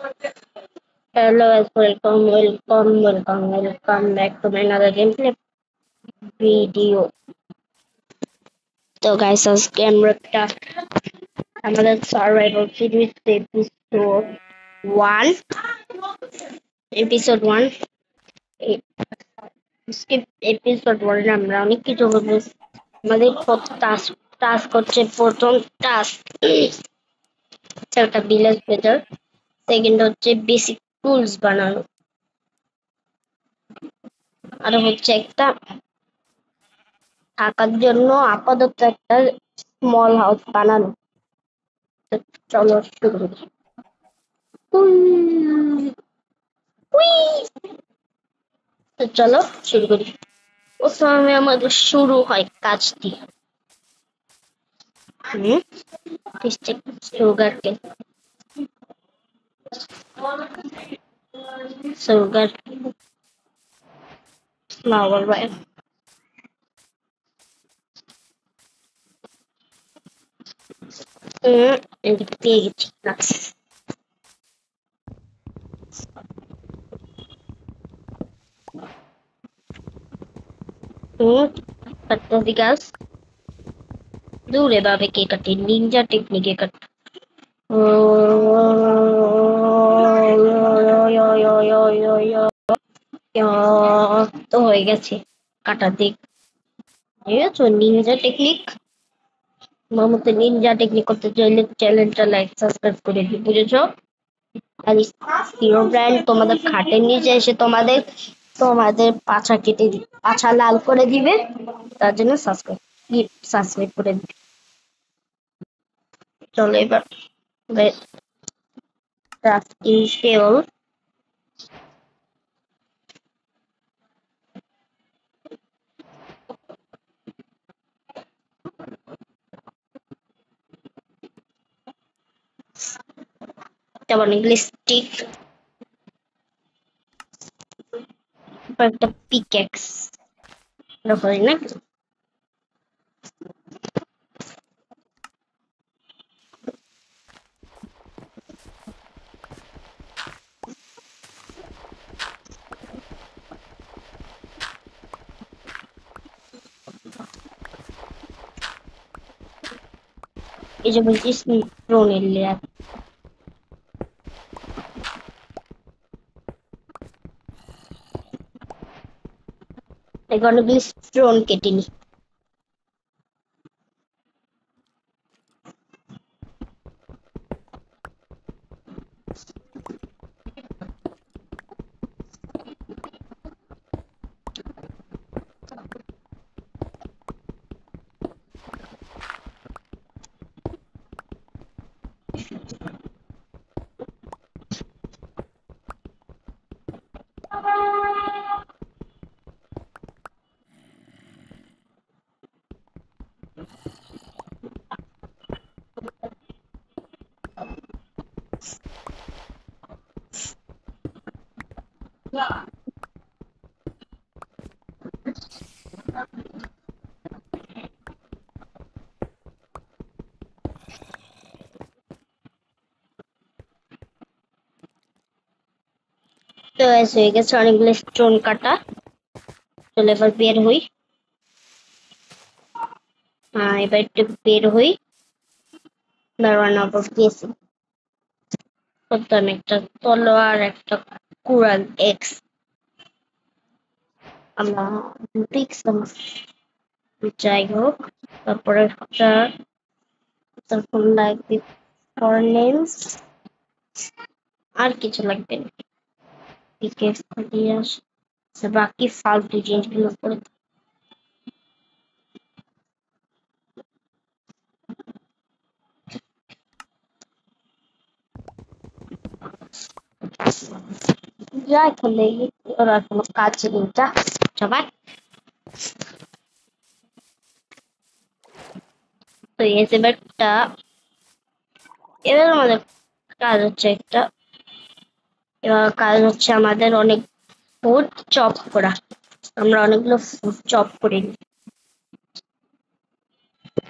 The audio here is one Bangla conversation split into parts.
Hello guys, welcome back to my another gameplay video. তো guys, আজকে আমরা আমাদের survival series episode 1 skip episode 1 আমরা অনেক কিছু করবো। আমাদের টাস্ক হচ্ছে প্রথম টাস্ক একটা ভিলেজ বেজার, সেকেন্ড হচ্ছে বেসিক টুলস বানানো, আর হচ্ছে একটা থাকার জন্য আপাতত একটা স্মল হাউস বানানো। তো চলো শুরু করি। তো চলো শুরু করি। প্রথমে আমাদের শুরু হয় কাজ দিয়ে। সুগারকে সুগার ফ্লাওয়ার বাই পেয়ে গেছি গাছ। কাটতেছি গাছ দূরে ভাবে কে কাটে, নিনজা টেকনিকে কাটে। তো হয়ে গেছে কাটার দিক। ঠিক আছে, নিনজা টেকনিক মামুতে নিনজা টেকনিক করতে চাইলে চ্যানেলটা লাইক সাবস্ক্রাইব করে দিই, বুঝেছো? আর হিরো ব্র্যান্ড তোমাদের খাটের নিচে এসে তোমাদের তোমাদের পাছা লাল করে দিবে, তার জন্য সাবস্ক্রাইব করে দিবে। চলো এবার ক্রাফটিং টেবিল তারপর স্টিক, একটা পিক্যাক্স হয় না। এই যে বলছি স্টোনের লেয়ার, অনেকগুলি স্টোন কেটে নি। তো হয়ে গেছে অনেকগুলো স্টোন কাটা। চলো এবার বের হই। হ্যাঁ, এবার একটু বের হই। দাঁড়ানো গেছি, করতাম একটা তলোয়ার, একটা কুড়াল এক্স আমরা দেখছিলাম। যাই হোক, তারপরে তারপর লাগবে ফরনেন্স, আর কিছু লাগবে না। পিকেক্স দিয়ে বাকি ফালতু জিনিসগুলো করে যাই করলে ওরা কোনো কাজ নেই যা সবাই। তো এবার আমাদের কাজ হচ্ছে আমাদের অনেক ফুড চপ করা। আমরা অনেকগুলো ফুড চপ করে নিই।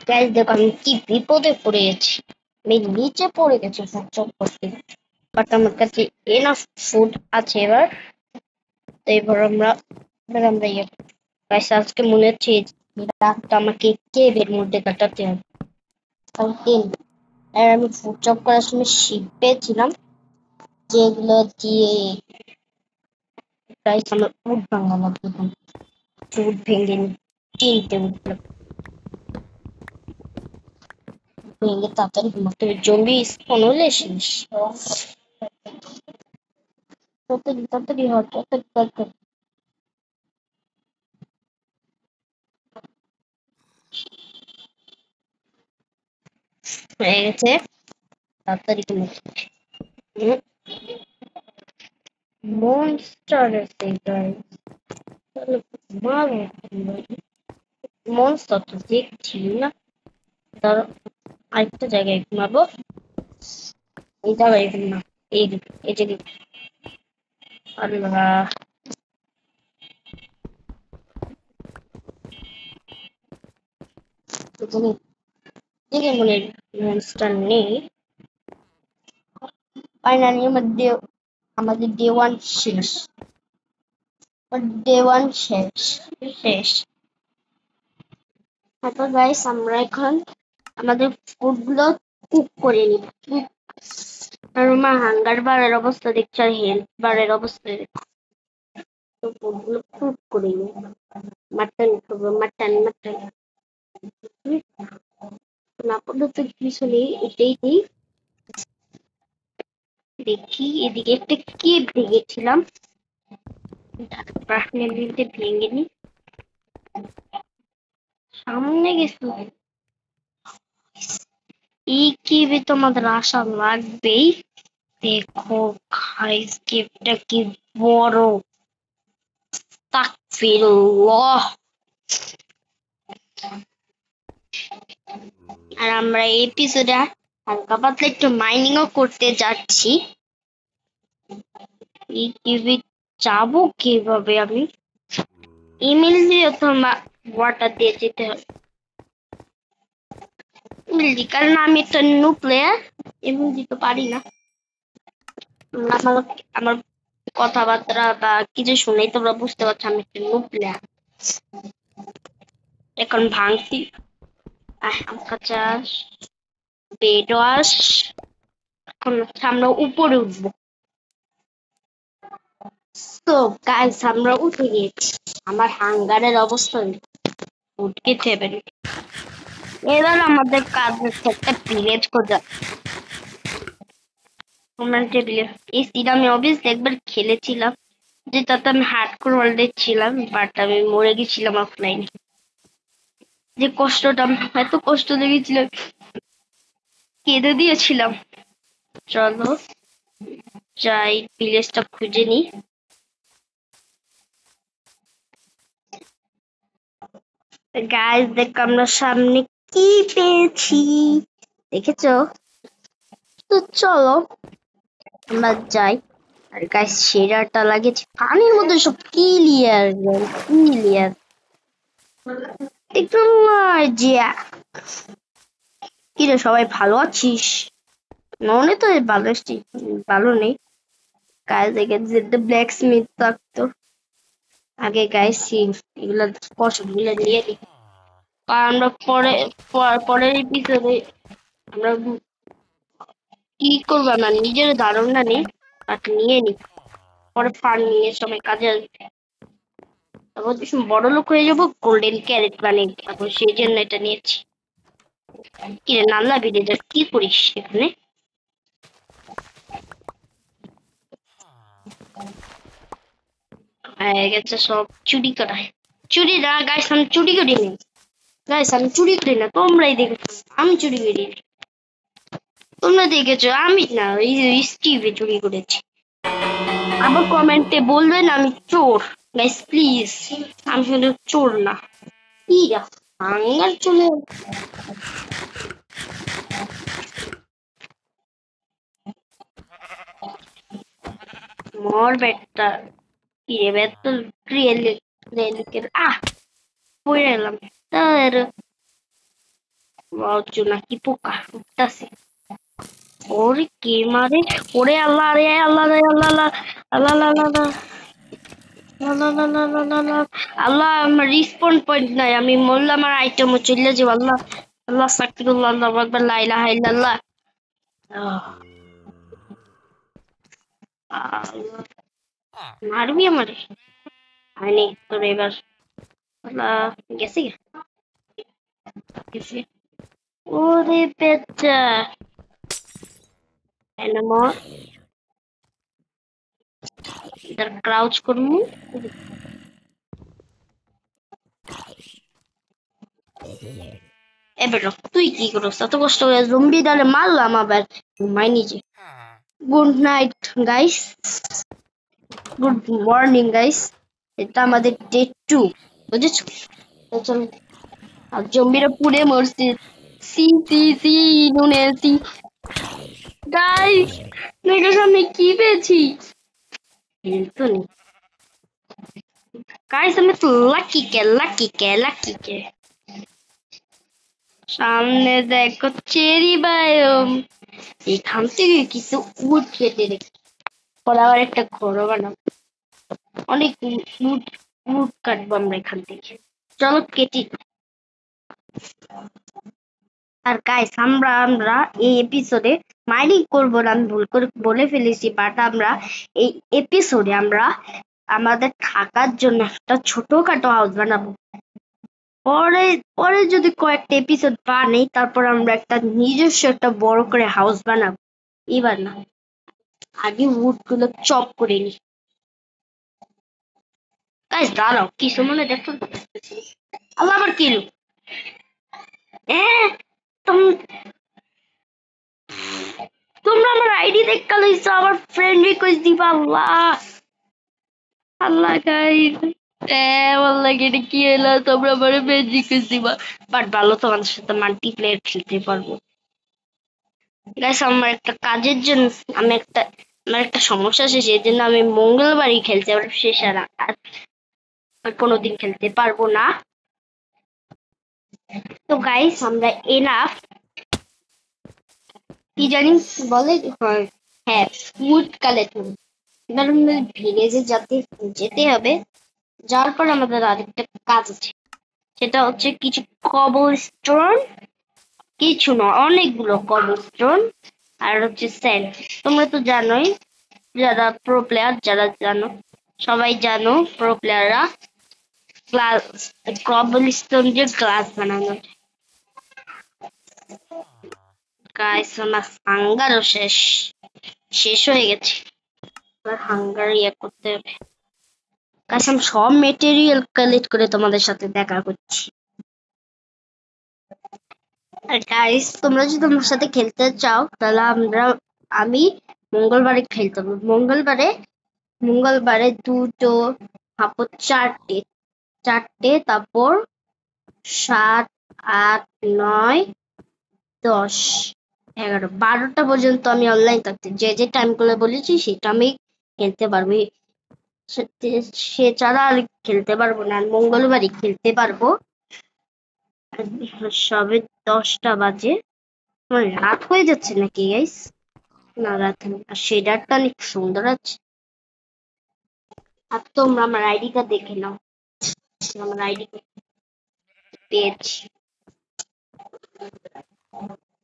গাইস দেখো আমি কি বিপদে পড়ে গেছি, আমি নিচে পড়ে গেছি ফুড চপ করতে। বাট আমার কাছে এনাফ ফুড আছে এবার। তো এবার আমরা গাইস আজকে মনে হচ্ছে রাতটা আমাকে কেভের মধ্যে কাটাতে হবে। কারণ আর আমি ফুড জব করার সময় শিট পেয়েছিলাম যেগুলো দিয়ে গাইস আমার উঠ ভাঙা লাগবে। উঠ ভেঙে কিনতে উঠলো ভেঙে তাড়াতাড়ি ঘুমাতে হবে জম্বি স্পন হলে শেষ। তাড়াতাড়ি তাড়াতাড়ি হয় তাড়াতাড়ি তাড়াতাড়ি। হয়ে গেছে তাড়াতাড়ি ঘুমাতে মনস্টার আছে গাইস তাহলে ঘুমাবো মনস্টার তো দেখছি না তার আরেকটা জায়গায় ঘুমাবো এই জায়গায় ঘুমা এই এই যে আল্লাহ এখানে দেখে মনে মনস্টার নেই ফাইনালি আমাদের ডে ওয়ান শেষ ডে ওয়ান শেষ শেষ তারপর গাইস আমরা এখন আমাদের ফুড গুলো কুক করে নিব আর আমার হাঙ্গার বারের অবস্থা দেখছি আর হেলথ বারের অবস্থা দেখছি তো ফুড গুলো কুক করে নিব মাটন খাবো মাটন মাটন আপাতত কিছু নেই এটাই দিই দেখি এদিকে একটা কেক ভেঙেছিলাম ভেঙে নি সামনে গেছি এই কেবে তো আমাদের আশা লাগবেই দেখো গাইস কেকটা কি বড় তাকফিরুল্লাহ আর আমরা এই এপিসোডে হালকা পাতলা একটু মাইনিংও করতে যাচ্ছি এই কেবে যাবো কিভাবে আমি ইমেল দিয়ে অথবা ওয়াটার দিয়ে যেতে হবে ইমেল দি কারণ আমি তো নিউ প্লেয়ার ইমেল দিতে পারি না আমার আমার কথাবার্তা বা কিছু শুনেই তোমরা বুঝতে পারছো আমি একটা নিউ প্লেয়ার এখন ভাঙতি আম কাঁচা বেড ওয়াশ এখন আমরা উপরে উঠবো তো গাইস আমরা উঠে গিয়েছি আমার হাঙ্গারের অবস্থা উঠকে খেবেন এবার আমাদের কাজ হচ্ছে একটা ভিলেজ খোঁজা তোমরা টেবিলে এই সিন আমি অবভিয়াসলি একবার খেলেছিলাম যেটাতে আমি হার্ডকোর ওয়ার্ল্ডে ছিলাম বাট আমি মরে গেছিলাম অফলাইনে যে কষ্টটা এত কষ্ট লেগেছিল কেঁদে দিয়েছিলাম চলো যাই ভিলেজটা খুঁজে নি গাইস দেখো আমরা সামনে কি পেয়েছি দেখেছো তো চলো আমরা যাই আর গাইস শেডারটা লাগেছে পানির মধ্যে সব ক্লিয়ার ক্লিয়ার একটু জিয়া কিরে সবাই ভালো আছিস মনে তো ভালো ভালো নেই গাইস এখানে ব্ল্যাক স্মিথ থাকতো আগে গাইস এগুলা কষ্টগুলো নিয়ে নি আর আমরা পরের এপিসোডে আমরা কি করবো না নিজের ধারণা নেই বাট নিয়ে নি পরে ফান নিয়ে সবাই কাজে আসবে তারপর ভীষণ বড় লোক হয়ে যাবো গোল্ডেন ক্যারেট বানিয়ে তারপর সেই জন্য এটা নিয়েছি কি রে নাল্লা ভিলেজার কি করিস এখানে হয়ে গেছে সব চুরি করা চুরি না গাইস আমি চুরি করি নি গাইস আমি চুরি করি না তোমরাই দেখেছো আমি চুরি করি তোমরা দেখেছো আমি না এই স্টিভে চুরি করেছি আবার কমেন্টে বলবেন আমি চোর গাইস প্লিজ আমি শুধু চোর না কি হাঙ্গার চলে মর বেটা কি রে বেটা রিয়েল পড়ে এলাম তার চুনা কি পোকা উঠতাছে ওরে কে মারে? ওরে আল্লাহ রে আল্লাহ রে আল্লাহ আল্লাহ আল্লাহ আল্লাহ আল্লাহ আল্লাহ আল্লাহ আল্লাহ আল্লাহ আল্লাহ আল্লাহ আমার রিসপন পয়েন্ট নাই, আমি মরলাম আর আইটেমও চলে যাব। আল্লাহ আল্লাহ আস্তাগফিরুল্লাহ আল্লাহু আকবার লা ইলাহা ইল্লাল্লাহ। আল্লাহ মারবি আমারে? হয়নি তোর এবার। আল্লাহ গেছে গেছে। ওরে পেঁচা এনামর এটার ক্রাউচ করমু। এবার তুই কি করছ? এত কষ্ট করে জম্বি ডালে মারলাম আবার ঘুমাই নিজে। Good night guys, good morning guys. এটা আমাদের ডে 2, বুঝেছো? তো চল, আর জম্বিরা পুড়ে মরছে। সি সি সি নুনে সি। গাইস দেখো সামনে কি পেয়েছি। গাইস আমি তো লাকি কে সামনে দেখো চেরি বায়োম। এখান থেকে কিছু উড কেটে রেখে পরে আবার একটা ঘরও বানাবো। অনেক উড উড কাটবো আমরা এখান থেকে। চলো কেটি। আর গাইস আমরা এই এপিসোডে মাইনিং করবো না, আমি ভুল করে বলে ফেলেছি, বাট আমরা এই এপিসোডে আমরা আমাদের থাকার জন্য একটা ছোটখাটো হাউস বানাবো। পরে পরে যদি কয়েকটা এপিসোড বানাই তারপর আমরা একটা নিজস্ব একটা বড় করে হাউস বানাবো। এবার না, আগে উড গুলো চপ করে নি। গাইস দাঁড়াও, কিছু মনে দেখো। আল্লাহ আবার কি এলো? তোম- তোমরা আমার আইডি দেখা লইছো, আমার ফ্রেন্ড রিকোয়েস্ট দিবা। আল্লাহ আল্লাহ গাইস বললা এটা কি হলো? তোমরা আমার ফ্রেন্ড রিকোয়েস্ট দিবা, বাট ভালো তোমাদের সাথে মাল্টিপ্লেয়ার খেলতে পারবো। গাইস আমার একটা কাজের জন্য আমার একটা সমস্যা আছে, সেই জন্য আমি মঙ্গলবারই খেলতে পারবো, শেষ আর কোনোদিন খেলতে পারবো না। তো গাইস আমরা এনাফ কি জানি বলে, হ্যাঁ ফুড কালেক্ট করবো। এবার আমাদের ভিলেজে যেতে হবে, যাওয়ার পর আমাদের আরেকটা কাজ আছে, সেটা হচ্ছে কিছু কবল স্টোন, কিছু না অনেকগুলো কবল স্টোন আর হচ্ছে স্যান্ড। তোমরা তো জানোই, যারা প্রো প্লেয়ার যারা জানো, সবাই জানো প্রো প্লেয়াররা গ্লাস কবল স্টোন দিয়ে গ্লাস বানানো। গাইস আমার হাঙ্গারও শেষ হয়ে গেছে, এবার হাঙ্গার করতে হবে। গাইস আমি সব মেটেরিয়াল কালেক্ট করে তোমাদের সাথে দেখা করছি। আর গাইস তোমরা যদি আমার সাথে খেলতে চাও তাহলে আমি মঙ্গলবারে খেলতে হবে। মঙ্গলবারে দুটো, তারপর চারটে, তারপর 7, 8, 9, 10, 11, 12টা পর্যন্ত আমি অনলাইন থাকতে, যে টাইম গুলো বলেছি সেটা আমি খেলতে পারবো। সে ছাড়া আর খেলতে পারবো না। আর মঙ্গলবারই খেলতে পারবো। সবে 10টা বাজে। রাত হয়ে যাচ্ছে নাকি গাইস? না রাত নেই, আর শেডারটা অনেক সুন্দর আছে। আর তোমরা আমার আইডিটা দেখে নাও, আমার আইডি পেয়েছি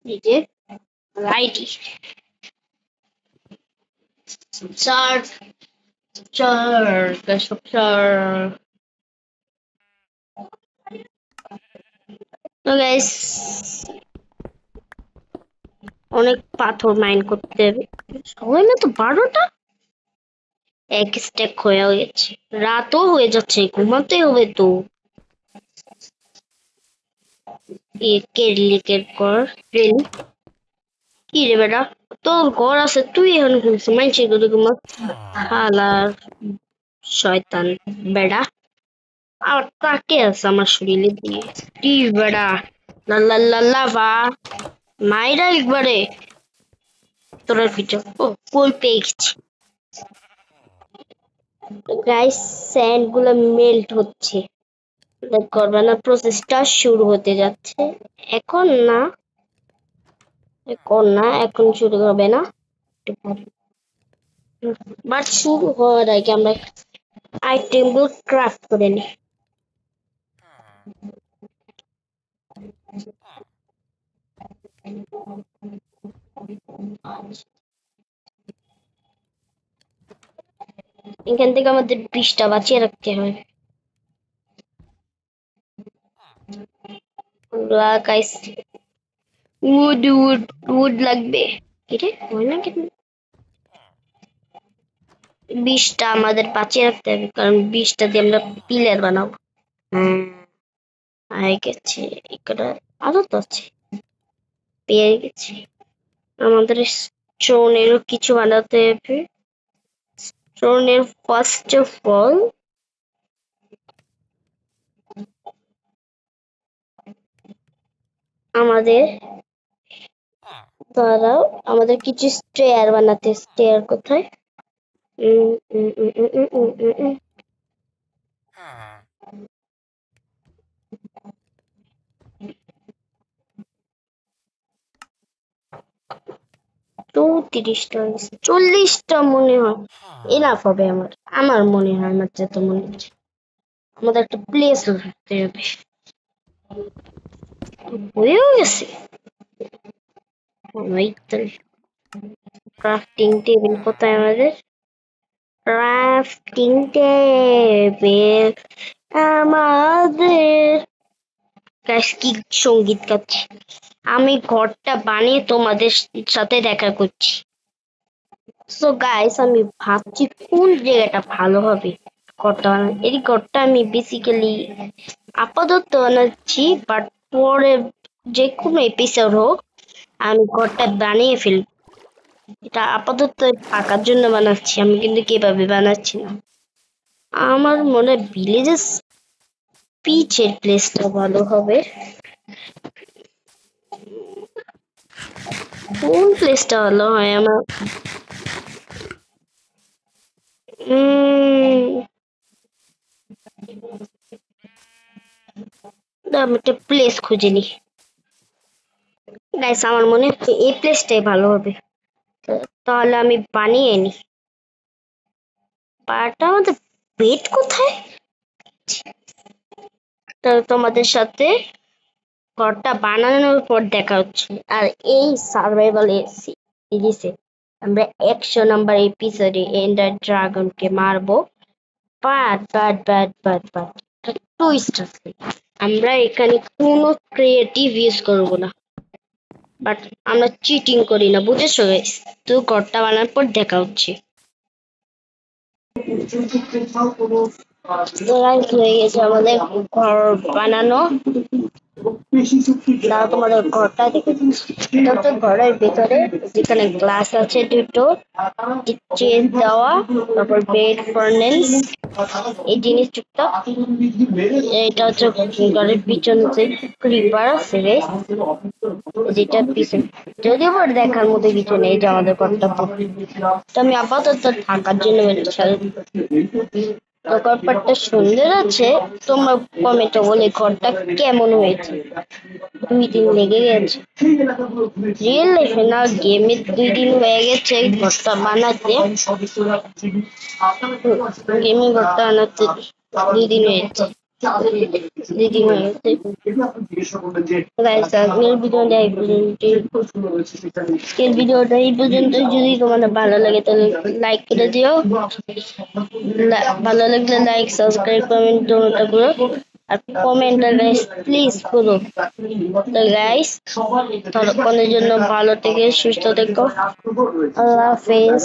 এই যে আইডি। চার চার চার। তো গাইস অনেক পাথর মাইন করতে হবে। সময় মতো 12টা এক স্টেক হয়ে গেছে, রাতও হয়ে যাচ্ছে, ঘুমাতে হবে তো। লিকের কর ট্রেন কি রে বেটা, তোর ঘর আছে তুই এখন ঘুমছে, মানছি করে ঘুমা। হালার শয়তান বেড়া, আর তাকে আছে আমার শরীরে দিয়ে কি বেড়া। লাল্লা মাইরা একবারে তোর পিছু। ও কই পেয়ে গেছি। গাইস স্যান্ড গুলো মেল্ট হচ্ছে, করবানোর প্রসেসটা শুরু হতে যাচ্ছে, এখন না এখন না, এখন শুরু হবে না, বাট শুরু হওয়ার আগে আমরা আইটেমগুলো ক্রাফট করে নিই। এখান থেকে আমাদের 20টা বাঁচিয়ে রাখতে হয়। গাইস, উড উড উড লাগবে। কিরে হয় না কেন? 20টা আমাদের বাঁচিয়ে রাখতে হবে, কারণ 20টা দিয়ে আমরা পিলার বানাবো। হুম, হয়ে গেছে। এখানে আরো তো আছে, পেয়ে গেছি। আমাদের স্টোনেরও কিছু বানাতে হবে। স্টোনের ফার্স্ট অফ অল আমাদের দ্বারা আমাদের কিছু স্টেয়ার বানাতে। স্টেয়ার কোথায়? উম, উম, উম, উম, উম, উম, উম, উম। 34টা 40টা মনে হয় এনাফ হবে। আমার আমার মনে হয়, আমার যত মনে হচ্ছে আমাদের একটা প্লেস থাকতে হবে। হয়েও গেছে। ওই তো, ক্রাফটিং টেবিল কোথায় আমাদের? ক্রাফটিং টেবিল আমাদের। গাইস, কি সঙ্গীত গাচ্ছি! আমি ঘরটা বানিয়ে তোমাদের সাথে দেখা করছি। সো গাইস, আমি ভাবছি কোন জায়গাটা ভালো হবে ঘরটা বানানো। এই ঘরটা আমি বেসিক্যালি আপাতত বানাচ্ছি, বাট পরে যে কোনো এপিসোড হোক আমি ঘরটা বানিয়ে ফেলবো। এটা আপাতত থাকার জন্য বানাচ্ছি, আমি কিন্তু কিভাবে বানাচ্ছি না। আমার মনে হয় ভিলেজেস পিচের প্লেসটা ভালো হবে। কোন প্লেসটা ভালো হয় আমার? উম, আমি একটা প্লেস খুঁজে নি। গাইস, আমার মনে হচ্ছে এই প্লেসটাই ভালো হবে। তাহলে আমি বানিয়ে নি। পাটা আমাদের বেড কোথায়? তাহলে তোমাদের সাথে ঘরটা বানানোর পর দেখা হচ্ছে। আর এই সার্ভাইভাল সিরিজে আমরা 100 নম্বর এপিসোডে এন্ডার ড্রাগনকে মারবো। বাট টুইস্ট আছে। আমরা এখানে কোনো ক্রিয়েটিভ ইউজ করবো না, বাট আমরা চিটিং করি না, বুঝেছো গাইস? তো ঘরটা বানানোর পর দেখা হচ্ছে। হয়ে গেছে আমাদের ঘর বানানো। দাও তোমাদের ঘরটা দেখে দিচ্ছি। এটা হচ্ছে ঘরের ভিতরে, যেখানে গ্লাস আছে দুটো, চেঞ্জ দেওয়া, তারপর বেড ফার্নেস, এই জিনিস টুকটাক। এটা হচ্ছে ঘরের পিছনে যে ক্রিপার আছে guys, যেটা পিছনে যদিও আবার দেখার মতো কিছু নেই, যে আমাদের ঘরটা তো আমি আপাতত থাকার জন্য তো ঘরটা সুন্দর আছে। তোমরা কমেন্টে বলে ঘরটা কেমন হয়েছে। 2 দিন লেগে গেছে, রিয়েল লাইফে না, গেমে 2 দিন হয়ে গেছে ঘরটা বানাতে। গেমে ঘরটা বানাতে 2 দিন হয়েছে। 2 দিন হয়েছে। গাইস, আজকের ভিডিওটা এই পর্যন্তই। আজকের ভিডিওটা এই পর্যন্ত। যদি তোমাদের ভালো লাগে তাহলে লাইক করে দিও। ভালো লাগলে লাইক, সাবস্ক্রাইব, কমেন্ট দুটোটা করো। আর কমেন্টটা গাইস প্লিজ করো। তো গাইস, ততক্ষণের জন্য ভালো থেকে সুস্থ থেকো। আল্লাহ হাফেজ।